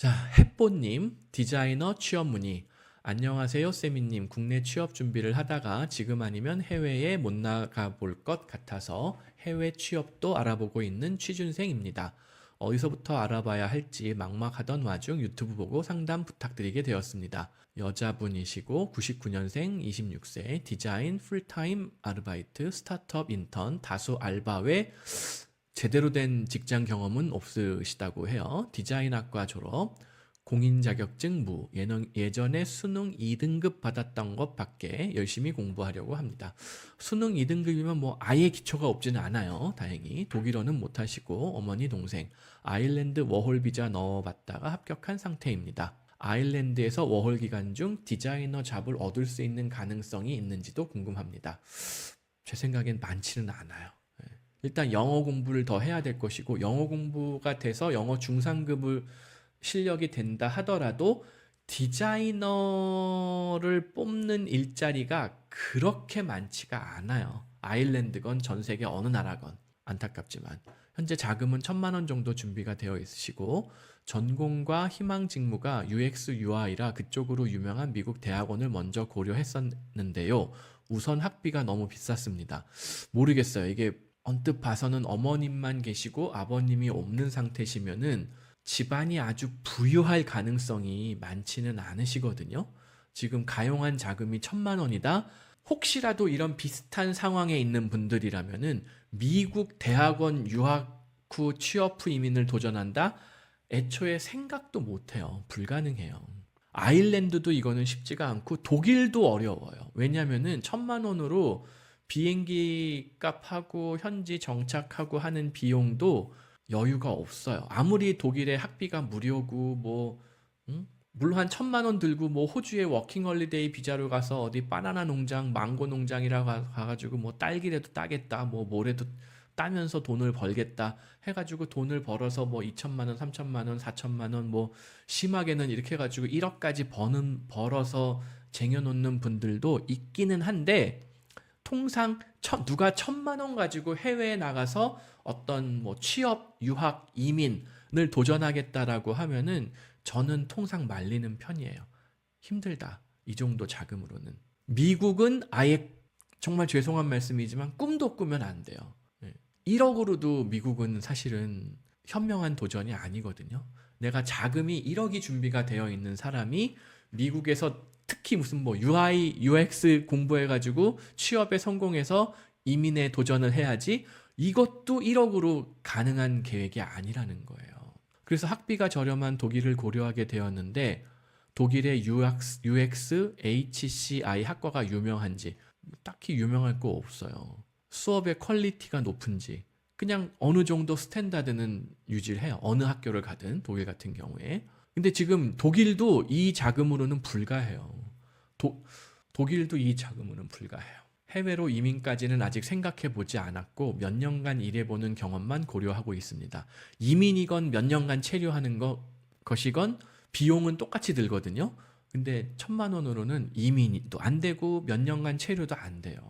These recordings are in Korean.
자, 햇보님, 디자이너 취업 문의. 안녕하세요, 세미님. 국내 취업 준비를 하다가 지금 아니면 해외에 못 나가 볼 것 같아서 해외 취업도 알아보고 있는 취준생입니다. 어디서부터 알아봐야 할지 막막하던 와중 유튜브 보고 상담 부탁드리게 되었습니다. 여자분이시고 99년생 26세 디자인 풀타임 아르바이트 스타트업 인턴 다수 알바 외 제대로 된 직장 경험은 없으시다고 해요. 디자인학과 졸업, 공인 자격증 무, 예전에 수능 2등급 받았던 것밖에 열심히 공부하려고 합니다. 수능 2등급이면 뭐 아예 기초가 없지는 않아요. 다행히. 독일어는 못하시고 어머니 동생, 아일랜드 워홀 비자 넣어봤다가 합격한 상태입니다. 아일랜드에서 워홀 기간 중 디자이너 잡을 얻을 수 있는 가능성이 있는지도 궁금합니다. 제 생각엔 많지는 않아요. 일단 영어 공부를 더 해야 될 것이고, 영어 공부가 돼서 영어 중상급을 실력이 된다 하더라도 디자이너를 뽑는 일자리가 그렇게 많지가 않아요. 아일랜드건 전 세계 어느 나라건. 안타깝지만 현재 자금은 1,000만 원 정도 준비가 되어 있으시고, 전공과 희망 직무가 UX, UI라 그쪽으로 유명한 미국 대학원을 먼저 고려했었는데요. 우선 학비가 너무 비쌌습니다. 모르겠어요. 이게 언뜻 봐서는 어머님만 계시고 아버님이 없는 상태시면은 집안이 아주 부유할 가능성이 많지는 않으시거든요. 지금 가용한 자금이 1,000만 원이다. 혹시라도 이런 비슷한 상황에 있는 분들이라면은 미국 대학원 유학 후 취업 후 이민을 도전한다? 애초에 생각도 못해요. 불가능해요. 아일랜드도 이거는 쉽지가 않고 독일도 어려워요. 왜냐면은 1,000만 원으로 비행기 값하고 현지 정착하고 하는 비용도 여유가 없어요. 아무리 독일의 학비가 무료고 물론 한 1,000만 원 들고 뭐 호주에 워킹홀리데이 비자로 가서 어디 바나나 농장, 망고 농장이라고 가가지고 뭐 딸기라도 따겠다, 뭐 뭐래도 따면서 돈을 벌겠다 해가지고 돈을 벌어서 뭐 2,000만 원, 3,000만 원, 4,000만 원, 뭐 심하게는 이렇게 해가지고 1억까지 벌어서 쟁여놓는 분들도 있기는 한데, 통상 누가 1,000만 원 가지고 해외에 나가서 어떤 뭐 취업, 유학, 이민을 도전하겠다라고 하면은 저는 통상 말리는 편이에요. 힘들다. 이 정도 자금으로는. 미국은 아예 정말 죄송한 말씀이지만 꿈도 꾸면 안 돼요. 1억으로도 미국은 사실은 현명한 도전이 아니거든요. 내가 자금이 1억이 준비가 되어 있는 사람이 미국에서 특히 무슨 뭐 UI, UX 공부해가지고 취업에 성공해서 이민에 도전을 해야지, 이것도 1억으로 가능한 계획이 아니라는 거예요. 그래서 학비가 저렴한 독일을 고려하게 되었는데, 독일의 UX, HCI 학과가 유명한지 딱히 유명할 거 없어요. 수업의 퀄리티가 높은지 그냥 어느 정도 스탠다드는 유지를 해요. 어느 학교를 가든 독일 같은 경우에. 근데 지금 독일도 이 자금으로는 불가해요. 독일도 이 자금으로는 불가해요. 해외로 이민까지는 아직 생각해 보지 않았고 몇 년간 일해보는 경험만 고려하고 있습니다. 이민이건 몇 년간 체류하는 것이건 비용은 똑같이 들거든요. 근데 1,000만 원으로는 이민도 안 되고 몇 년간 체류도 안 돼요.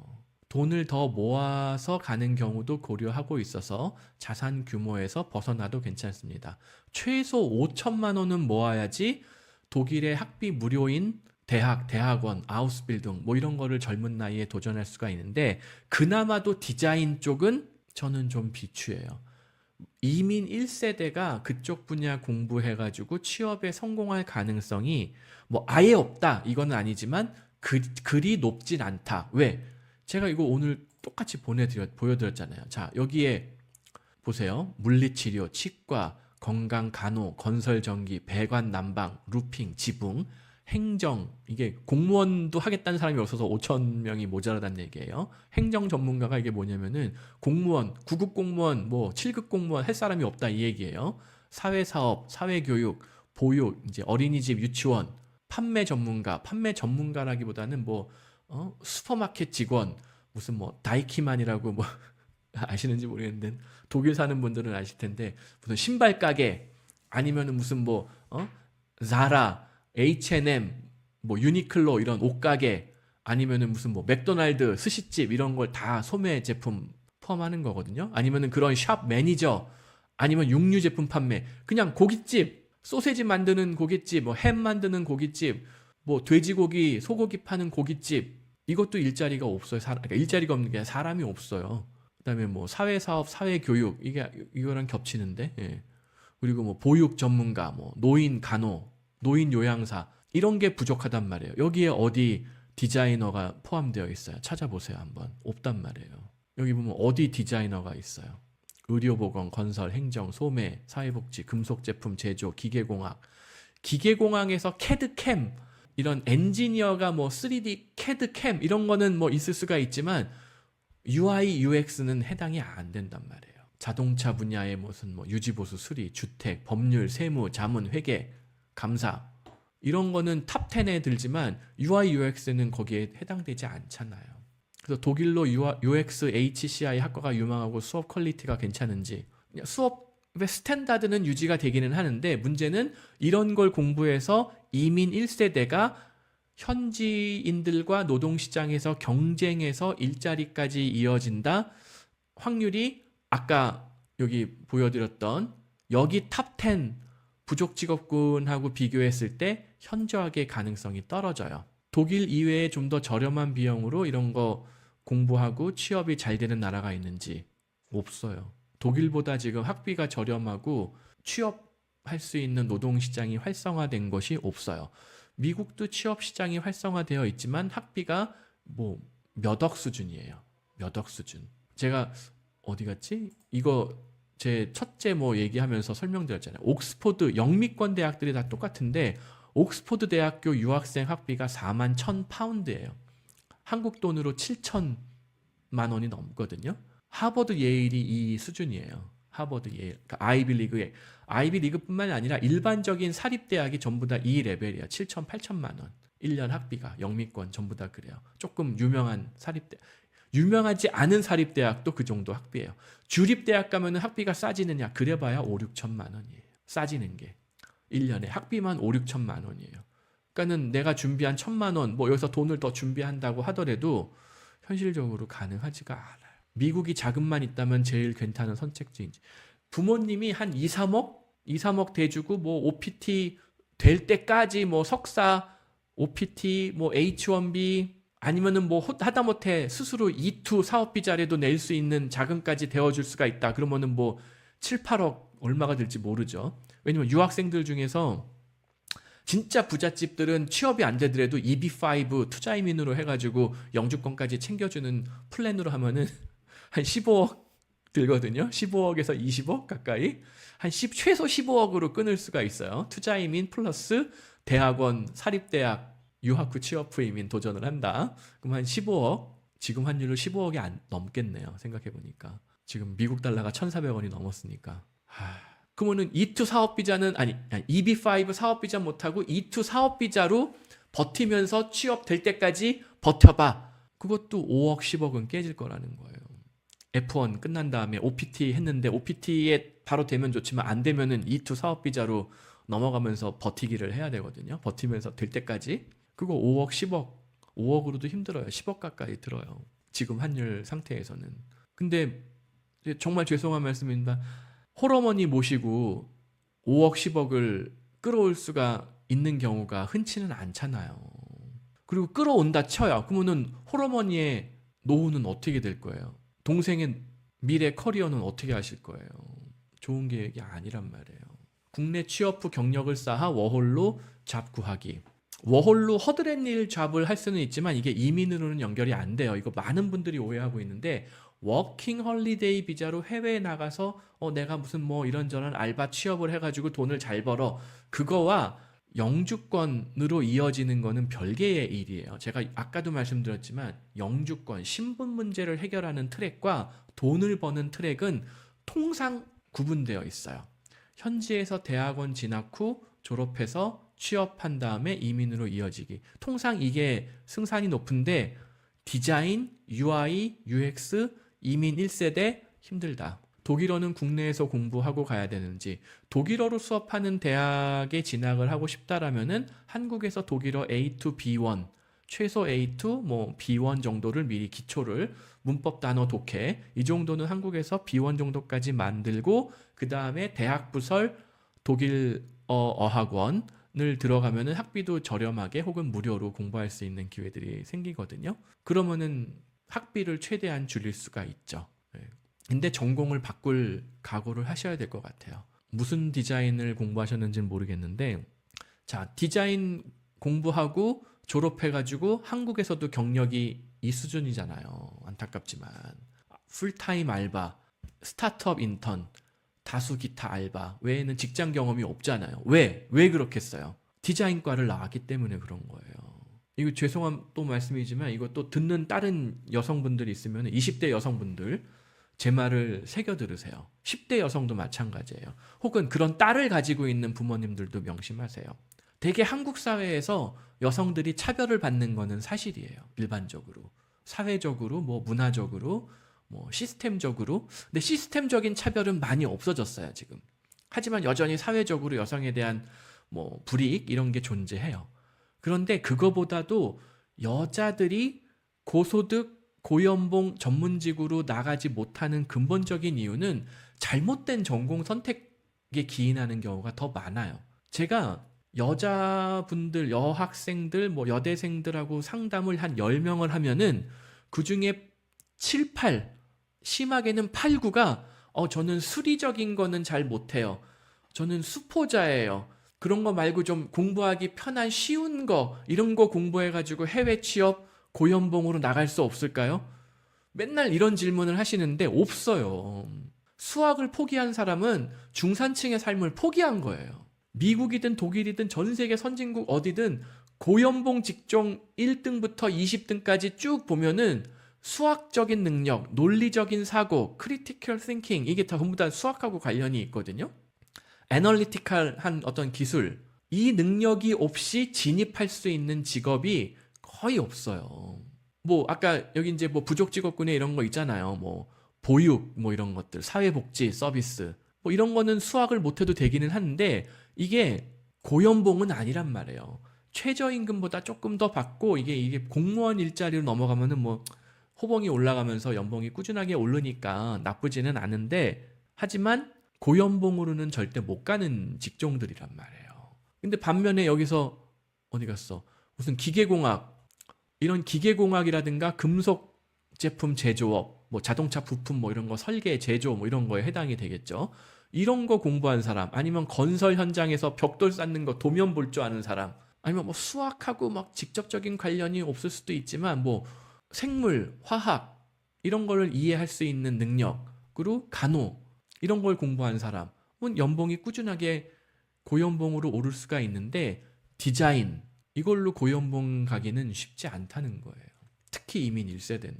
돈을 더 모아서 가는 경우도 고려하고 있어서 자산 규모에서 벗어나도 괜찮습니다. 최소 5,000만 원은 모아야지 독일의 학비 무료인 대학원, 아우스빌딩 뭐 이런 거를 젊은 나이에 도전할 수가 있는데, 그나마도 디자인 쪽은 저는 좀 비추해요. 이민 1세대가 그쪽 분야 공부해가지고 취업에 성공할 가능성이 뭐 아예 없다 이거는 아니지만 그리 높진 않다. 왜? 제가 이거 오늘 똑같이 보여드렸잖아요. 자, 여기에 보세요. 물리치료, 치과, 건강, 간호, 건설, 전기, 배관, 난방, 루핑, 지붕, 행정, 이게 공무원도 하겠다는 사람이 없어서 5,000명이 모자라다는 얘기예요. 행정 전문가가 이게 뭐냐면은 공무원, 9급 공무원, 뭐 7급 공무원 할 사람이 없다 이 얘기예요. 사회사업, 사회교육, 보육, 이제 어린이집, 유치원, 판매 전문가라기보다는 뭐 슈퍼마켓 직원, 무슨 뭐 다이키만이라고 뭐 아시는지 모르겠는데 독일 사는 분들은 아실 텐데, 무슨 신발 가게 아니면은 무슨 뭐 자라, H&M, 뭐 유니클로 이런 옷가게 아니면은 무슨 뭐 맥도날드, 스시집 이런 걸 다 소매 제품 포함하는 거거든요. 아니면은 그런 샵 매니저, 아니면 육류 제품 판매, 그냥 고깃집 소세지 만드는 고깃집, 뭐 햄 만드는 고깃집, 뭐 돼지고기, 소고기 파는 고깃집, 이것도 일자리가 없어요. 그러니까 일자리가 없는 게 아니라 사람이 없어요. 그다음에 뭐 사회사업, 사회교육, 이게 이거랑 겹치는데, 예. 그리고 뭐 보육 전문가, 뭐 노인 간호, 노인 요양사, 이런 게 부족하단 말이에요. 여기에 어디 디자이너가 포함되어 있어요? 찾아보세요, 한번. 없단 말이에요. 여기 보면 어디 디자이너가 있어요? 의료보건, 건설, 행정, 소매, 사회복지, 금속제품 제조, 기계공학. 기계공학에서 캐드캠, 이런 엔지니어가 뭐 3D 캐드캠 이런 거는 뭐 있을 수가 있지만 UI, UX는 해당이 안 된단 말이에요. 자동차 분야의 무슨 뭐 유지보수, 수리, 주택, 법률, 세무, 자문, 회계, 감사, 이런 거는 탑 10에 들지만 UI, UX는 거기에 해당되지 않잖아요. 그래서 독일로 UX, HCI 학과가 유망하고 수업 퀄리티가 괜찮은지, 수업의 스탠다드는 유지가 되기는 하는데 문제는 이런 걸 공부해서 이민 1세대가 현지인들과 노동시장에서 경쟁해서 일자리까지 이어진다. 확률이 아까 여기 보여드렸던 여기 탑 10 부족 직업군하고 비교했을 때 현저하게 가능성이 떨어져요. 독일 이외에 좀 더 저렴한 비용으로 이런 거 공부하고 취업이 잘 되는 나라가 있는지 없어요. 독일보다 지금 학비가 저렴하고 취업할 수 있는 노동시장이 활성화된 것이 없어요. 미국도 취업시장이 활성화되어 있지만 학비가 뭐 몇 억 수준이에요. 몇 억 수준. 제가 어디 갔지? 이거 제 첫째 뭐 얘기하면서 설명드렸잖아요. 옥스포드, 영미권 대학들이 다 똑같은데 옥스포드 대학교 유학생 학비가 41,000파운드예요. 한국 돈으로 7천만 원이 넘거든요. 하버드, 예일이 이 수준이에요. 하버드, 예일. 그러니까 아이비리그에. 아이비리그뿐만 아니라 일반적인 사립대학이 전부 다 이 레벨이에요. 7천, 8천만 원. 1년 학비가 영미권 전부 다 그래요. 조금 유명한 사립대, 유명하지 않은 사립대학도 그 정도 학비예요. 주립대학 가면은 학비가 싸지느냐? 그래봐야 5, 6천만 원이에요. 싸지는 게. 1년에 학비만 5, 6천만 원이에요. 그러니까는 내가 준비한 1,000만 원, 뭐 여기서 돈을 더 준비한다고 하더라도 현실적으로 가능하지가 않아요. 미국이 자금만 있다면 제일 괜찮은 선택지인지. 부모님이 한 2, 3억? 2, 3억 대주고 뭐 OPT 될 때까지 뭐 석사, OPT, 뭐 H1B, 아니면은 뭐 하다못해 스스로 E2 사업비자라도 낼 수 있는 자금까지 대어줄 수가 있다. 그러면은 뭐 7, 8억 얼마가 될지 모르죠. 왜냐면 유학생들 중에서 진짜 부잣집들은 취업이 안 되더라도 EB5 투자이민으로 해가지고 영주권까지 챙겨주는 플랜으로 하면은 한 15억 들거든요. 15억에서 20억 가까이. 최소 15억으로 끊을 수가 있어요. 투자이민 플러스 대학원, 사립대학, 유학 후 취업 후 이민 도전을 한다. 그럼 한 15억, 지금 환율로 15억이 안 넘겠네요. 생각해보니까. 지금 미국 달러가 1,400원이 넘었으니까. 그러면은 E2 사업비자는, 아니, EB5 사업비자 못하고 E2 사업비자로 버티면서 취업될 때까지 버텨봐. 그것도 5억, 10억은 깨질 거라는 거예요. F1 끝난 다음에 OPT 했는데 OPT에 바로 되면 좋지만 안 되면은 E2 사업비자로 넘어가면서 버티기를 해야 되거든요. 버티면서 될 때까지. 그거 5억, 10억, 5억으로도 힘들어요. 10억 가까이 들어요. 지금 환율 상태에서는. 근데 정말 죄송한 말씀입니다. 홀어머니 모시고 5억, 10억을 끌어올 수가 있는 경우가 흔치는 않잖아요. 그리고 끌어온다 쳐요. 그러면은 홀어머니의 노후는 어떻게 될 거예요? 동생의 미래 커리어는 어떻게 하실 거예요? 좋은 계획이 아니란 말이에요. 국내 취업 후 경력을 쌓아 워홀로 잡 구하기. 워홀로 허드렛일 잡을 할 수는 있지만 이게 이민으로는 연결이 안 돼요. 이거 많은 분들이 오해하고 있는데 워킹 헐리데이 비자로 해외에 나가서 내가 무슨 뭐 이런저런 알바 취업을 해가지고 돈을 잘 벌어. 그거와 영주권으로 이어지는 거는 별개의 일이에요. 제가 아까도 말씀드렸지만 영주권, 신분 문제를 해결하는 트랙과 돈을 버는 트랙은 통상 구분되어 있어요. 현지에서 대학원 진학 후 졸업해서 취업한 다음에 이민으로 이어지기. 통상 이게 승산이 높은데 디자인, UI, UX, 이민 1세대 힘들다. 독일어는 국내에서 공부하고 가야 되는지, 독일어로 수업하는 대학에 진학을 하고 싶다라면은 한국에서 독일어 A2, B1, 최소 A2, 뭐 B1 정도를 미리 기초를 문법 단어 독해 이 정도는 한국에서 B1 정도까지 만들고 그 다음에 대학 부설 독일 어학원을 들어가면은 학비도 저렴하게 혹은 무료로 공부할 수 있는 기회들이 생기거든요. 그러면은 학비를 최대한 줄일 수가 있죠. 예. 근데 전공을 바꿀 각오를 하셔야 될 것 같아요. 무슨 디자인을 공부하셨는지는 모르겠는데, 자, 디자인 공부하고 졸업해가지고 한국에서도 경력이 이 수준이잖아요. 안타깝지만. 풀타임 알바, 스타트업 인턴, 다수 기타 알바 외에는 직장 경험이 없잖아요. 왜? 왜 그렇겠어요? 디자인과를 나왔기 때문에 그런 거예요. 이거 죄송한 또 말씀이지만 이거 또 듣는 다른 여성분들이 있으면 20대 여성분들 제 말을 새겨 들으세요. 10대 여성도 마찬가지예요. 혹은 그런 딸을 가지고 있는 부모님들도 명심하세요. 되게 한국 사회에서 여성들이 차별을 받는 거는 사실이에요. 일반적으로. 사회적으로, 뭐 문화적으로, 뭐 시스템적으로. 근데 시스템적인 차별은 많이 없어졌어요, 지금. 하지만 여전히 사회적으로 여성에 대한 뭐 불이익 이런 게 존재해요. 그런데 그거보다도 여자들이 고소득, 고연봉 전문직으로 나가지 못하는 근본적인 이유는 잘못된 전공 선택에 기인하는 경우가 더 많아요. 제가 여자분들, 여학생들, 뭐 여대생들하고 상담을 한 10명을 하면은 그 중에 7, 8, 심하게는 8, 9가 저는 수리적인 거는 잘 못해요. 저는 수포자예요. 그런 거 말고 좀 공부하기 편한 쉬운 거 이런 거 공부해가지고 해외 취업 고연봉으로 나갈 수 없을까요? 맨날 이런 질문을 하시는데 없어요. 수학을 포기한 사람은 중산층의 삶을 포기한 거예요. 미국이든 독일이든 전 세계 선진국 어디든 고연봉 직종 1등부터 20등까지 쭉 보면은 수학적인 능력, 논리적인 사고, 크리티컬 띵킹 이게 다 전부 다 수학하고 관련이 있거든요. 애널리티컬한 어떤 기술, 이 능력이 없이 진입할 수 있는 직업이 거의 없어요. 뭐 아까 여기 이제 뭐 부족 직업군에 이런 거 있잖아요. 뭐 보육 뭐 이런 것들, 사회복지 서비스 뭐 이런 거는 수학을 못해도 되기는 하는데 이게 고연봉은 아니란 말이에요. 최저임금보다 조금 더 받고 이게 공무원 일자리로 넘어가면은 뭐 호봉이 올라가면서 연봉이 꾸준하게 오르니까 나쁘지는 않은데 하지만 고연봉으로는 절대 못 가는 직종들이란 말이에요. 근데 반면에 여기서 어디 갔어? 무슨 기계공학 이런 기계공학이라든가 금속 제품 제조업, 뭐 자동차 부품 뭐 이런 거 설계, 제조 뭐 이런 거에 해당이 되겠죠. 이런 거 공부한 사람, 아니면 건설 현장에서 벽돌 쌓는 거 도면 볼 줄 아는 사람, 아니면 뭐 수학하고 막 직접적인 관련이 없을 수도 있지만 뭐 생물, 화학 이런 거를 이해할 수 있는 능력으로 간호 이런 걸 공부한 사람은 연봉이 꾸준하게 고연봉으로 오를 수가 있는데 디자인 이걸로 고연봉 가기는 쉽지 않다는 거예요. 특히 이민 1세대는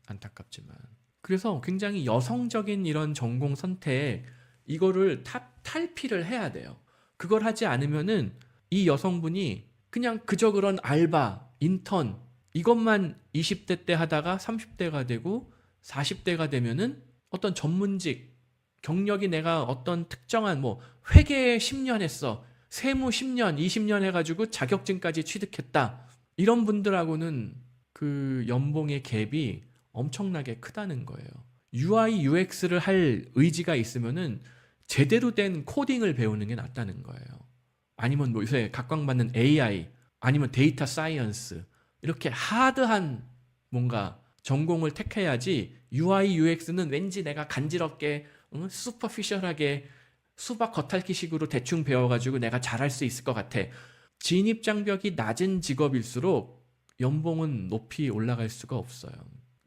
안타깝지만. 그래서 굉장히 여성적인 이런 전공 선택 이거를 탈피를 해야 돼요. 그걸 하지 않으면은 이 여성분이 그냥 그저 그런 알바, 인턴 이것만 20대 때 하다가 30대가 되고 40대가 되면은 어떤 전문직 경력이 내가 어떤 특정한 뭐 회계 10년 했어. 세무 10년, 20년 해가지고 자격증까지 취득했다. 이런 분들하고는 그 연봉의 갭이 엄청나게 크다는 거예요. UI, UX를 할 의지가 있으면은 제대로 된 코딩을 배우는 게 낫다는 거예요. 아니면 뭐 요새 각광받는 AI, 아니면 데이터 사이언스 이렇게 하드한 뭔가 전공을 택해야지 UI, UX는 왠지 내가 간지럽게 슈퍼피셜하게 수박 겉핥기식으로 대충 배워가지고 내가 잘할 수 있을 것 같아. 진입장벽이 낮은 직업일수록 연봉은 높이 올라갈 수가 없어요.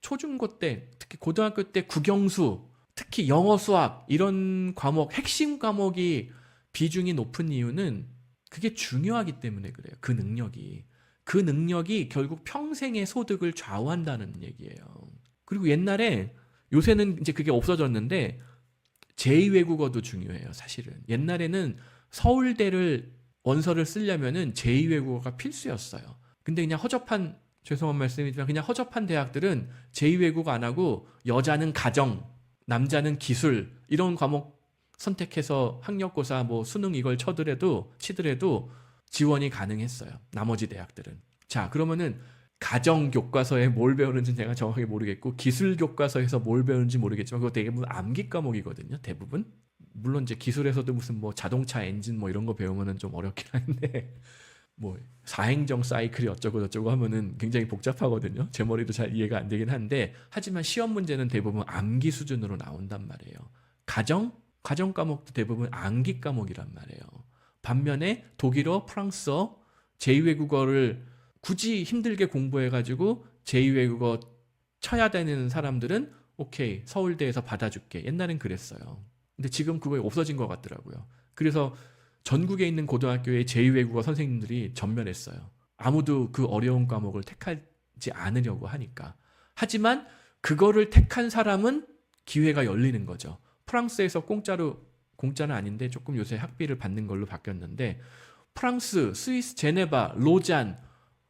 초중고 때, 특히 고등학교 때 국영수, 특히 영어, 수학 이런 과목, 핵심 과목이 비중이 높은 이유는 그게 중요하기 때문에 그래요. 그 능력이 결국 평생의 소득을 좌우한다는 얘기예요. 그리고 옛날에, 요새는 이제 그게 없어졌는데 제2외국어도 중요해요. 사실은 옛날에는 서울대를 원서를 쓰려면은 제2외국어가 필수였어요. 근데 그냥 허접한, 죄송한 말씀이지만 그냥 허접한 대학들은 제2외국어 안 하고 여자는 가정, 남자는 기술 이런 과목 선택해서 학력고사 뭐 수능 이걸 치더라도 지원이 가능했어요. 나머지 대학들은. 자, 그러면은 가정 교과서에 뭘 배우는지 제가 정확하게 모르겠고 기술 교과서에서 뭘 배우는지 모르겠지만 그거 대부분 암기 과목이거든요. 대부분. 물론 이제 기술에서도 무슨 뭐 자동차 엔진 뭐 이런 거 배우면은 좀 어렵긴 한데 뭐 사행정 사이클이 어쩌고 저쩌고 하면은 굉장히 복잡하거든요. 제 머리도 잘 이해가 안 되긴 한데 하지만 시험 문제는 대부분 암기 수준으로 나온단 말이에요. 가정 과목도 대부분 암기 과목이란 말이에요. 반면에 독일어, 프랑스어, 제2외국어를 굳이 힘들게 공부해가지고 제2외국어 쳐야 되는 사람들은 오케이 서울대에서 받아줄게. 옛날엔 그랬어요. 근데 지금 그거 없어진 것 같더라고요. 그래서 전국에 있는 고등학교의 제2외국어 선생님들이 전멸했어요. 아무도 그 어려운 과목을 택하지 않으려고 하니까. 하지만 그거를 택한 사람은 기회가 열리는 거죠. 프랑스에서 공짜는 아닌데 조금 요새 학비를 받는 걸로 바뀌었는데 프랑스, 스위스, 제네바, 로잔,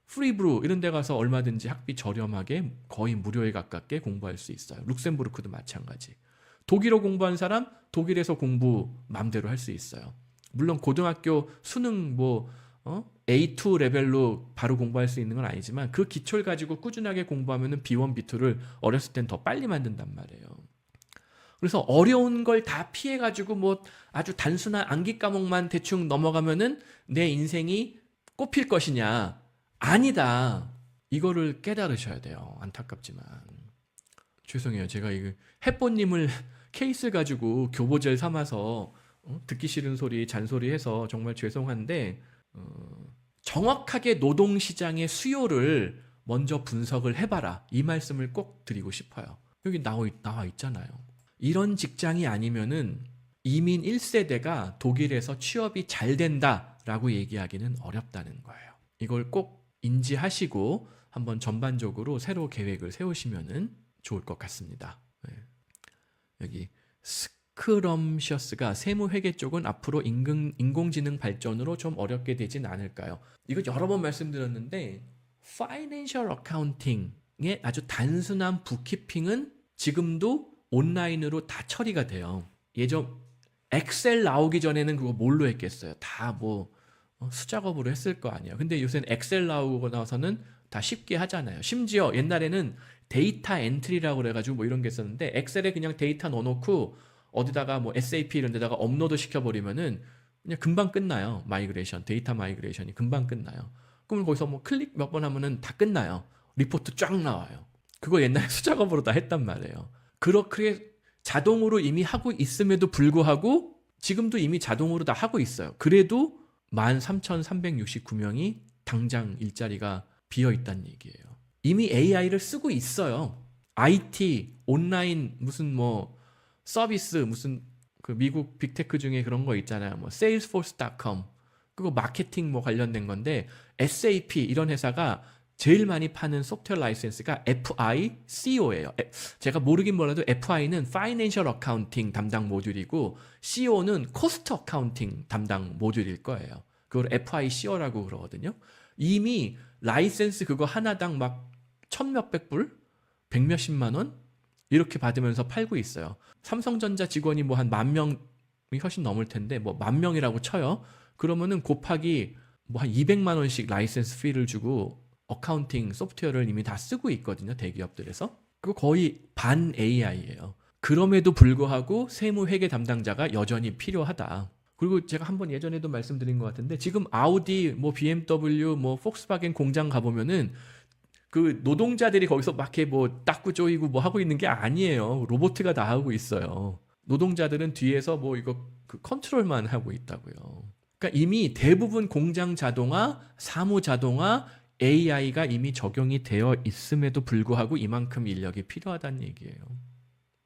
프리브루 이런 데 가서 얼마든지 학비 저렴하게 거의 무료에 가깝게 공부할 수 있어요. 룩셈부르크도 마찬가지. 독일어 공부한 사람 독일에서 공부 맘대로 할 수 있어요. 물론 고등학교 수능 A2 레벨로 바로 공부할 수 있는 건 아니지만 그 기초를 가지고 꾸준하게 공부하면은 B1, B2를 어렸을 땐 더 빨리 만든단 말이에요. 그래서 어려운 걸 다 피해가지고 뭐 아주 단순한 암기 과목만 대충 넘어가면은 내 인생이 꽃필 것이냐? 아니다. 이거를 깨달으셔야 돼요. 안타깝지만. 죄송해요. 제가 이거 햇보님을 케이스 가지고 교보젤 삼아서 듣기 싫은 소리, 잔소리 해서 정말 죄송한데 정확하게 노동시장의 수요를 먼저 분석을 해봐라. 이 말씀을 꼭 드리고 싶어요. 여기 나와 있잖아요. 이런 직장이 아니면은 이민 1세대가 독일에서 취업이 잘 된다라고 얘기하기는 어렵다는 거예요. 이걸 꼭 인지하시고 한번 전반적으로 새로 계획을 세우시면은 좋을 것 같습니다. 네. 여기 스크럼셔스가 세무회계 쪽은 앞으로 인공지능 발전으로 좀 어렵게 되진 않을까요? 이거 여러 번 말씀드렸는데 파이낸셜 어카운팅의 아주 단순한 북키핑은 지금도 온라인으로 다 처리가 돼요. 예전 엑셀 나오기 전에는 그거 뭘로 했겠어요? 다 뭐 수작업으로 했을 거 아니에요. 근데 요새는 엑셀 나오고 나서는 다 쉽게 하잖아요. 심지어 옛날에는 데이터 엔트리라고 그래가지고 뭐 이런 게 있었는데 엑셀에 그냥 데이터 넣어놓고 어디다가 뭐 SAP 이런 데다가 업로드 시켜버리면은 그냥 금방 끝나요. 데이터 마이그레이션이 금방 끝나요. 그러면 거기서 뭐 클릭 몇 번 하면은 다 끝나요. 리포트 쫙 나와요. 그거 옛날에 수작업으로 다 했단 말이에요. 그렇게 자동으로 이미 하고 있음에도 불구하고 지금도 이미 자동으로 다 하고 있어요. 그래도 13,369명이 당장 일자리가 비어 있다는 얘기예요. 이미 AI를 쓰고 있어요. IT, 온라인 무슨 뭐 서비스 무슨 그 미국 빅테크 중에 그런 거 있잖아요. 뭐 salesforce.com 그거 마케팅 뭐 관련된 건데 SAP 이런 회사가 제일 많이 파는 소프트웨어 라이센스가 FICO예요. 제가 모르긴 몰라도 FI는 Financial Accounting 담당 모듈이고 CO는 Cost Accounting 담당 모듈일 거예요. 그걸 FICO라고 그러거든요. 이미 라이센스 그거 하나당 막 1,000몇백 불? 100몇십만 원? 이렇게 받으면서 팔고 있어요. 삼성전자 직원이 뭐 한 10,000명이 훨씬 넘을 텐데 뭐 10,000명이라고 쳐요. 그러면은 곱하기 뭐 한 200만 원씩 라이센스 피를 주고 어카운팅 소프트웨어를 이미 다 쓰고 있거든요. 대기업들에서. 그거 거의 반 AI예요. 그럼에도 불구하고 세무회계 담당자가 여전히 필요하다. 그리고 제가 한번 예전에도 말씀드린 것 같은데 지금 아우디, 뭐 BMW, 뭐 폭스바겐 공장 가보면은 그 노동자들이 거기서 막 이렇게 뭐 닦고 조이고 뭐 하고 있는 게 아니에요. 로봇가 다 하고 있어요. 노동자들은 뒤에서 뭐 이거 그 컨트롤만 하고 있다고요. 그러니까 이미 대부분 공장 자동화, 사무 자동화, AI가 이미 적용이 되어 있음에도 불구하고 이만큼 인력이 필요하다는 얘기예요.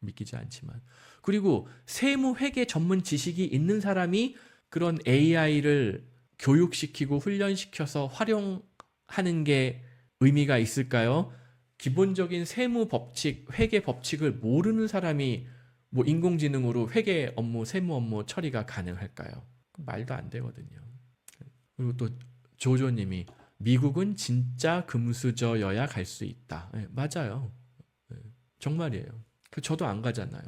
믿기지 않지만. 그리고 세무 회계 전문 지식이 있는 사람이 그런 AI를 교육시키고 훈련시켜서 활용하는 게 의미가 있을까요? 기본적인 세무 법칙, 회계 법칙을 모르는 사람이 뭐 인공지능으로 회계 업무, 세무 업무 처리가 가능할까요? 말도 안 되거든요. 그리고 또 조조님이 미국은 진짜 금수저여야 갈 수 있다. 네, 맞아요. 네, 정말이에요. 저도 안 가잖아요.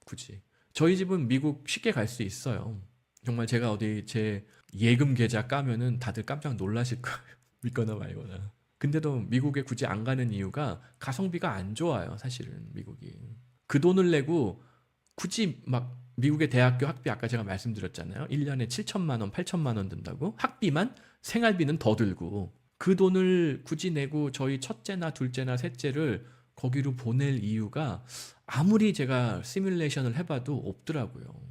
굳이. 저희 집은 미국 쉽게 갈 수 있어요. 정말 제가 어디 제 예금 계좌 까면은 다들 깜짝 놀라실 거예요. 믿거나 말거나. 근데도 미국에 굳이 안 가는 이유가 가성비가 안 좋아요. 사실은 미국이. 그 돈을 내고 굳이 막 미국의 대학교 학비 아까 제가 말씀드렸잖아요. 1년에 7천만 원, 8천만 원 든다고. 학비만 생활비는 더 들고 그 돈을 굳이 내고 저희 첫째나 둘째나 셋째를 거기로 보낼 이유가 아무리 제가 시뮬레이션을 해봐도 없더라고요.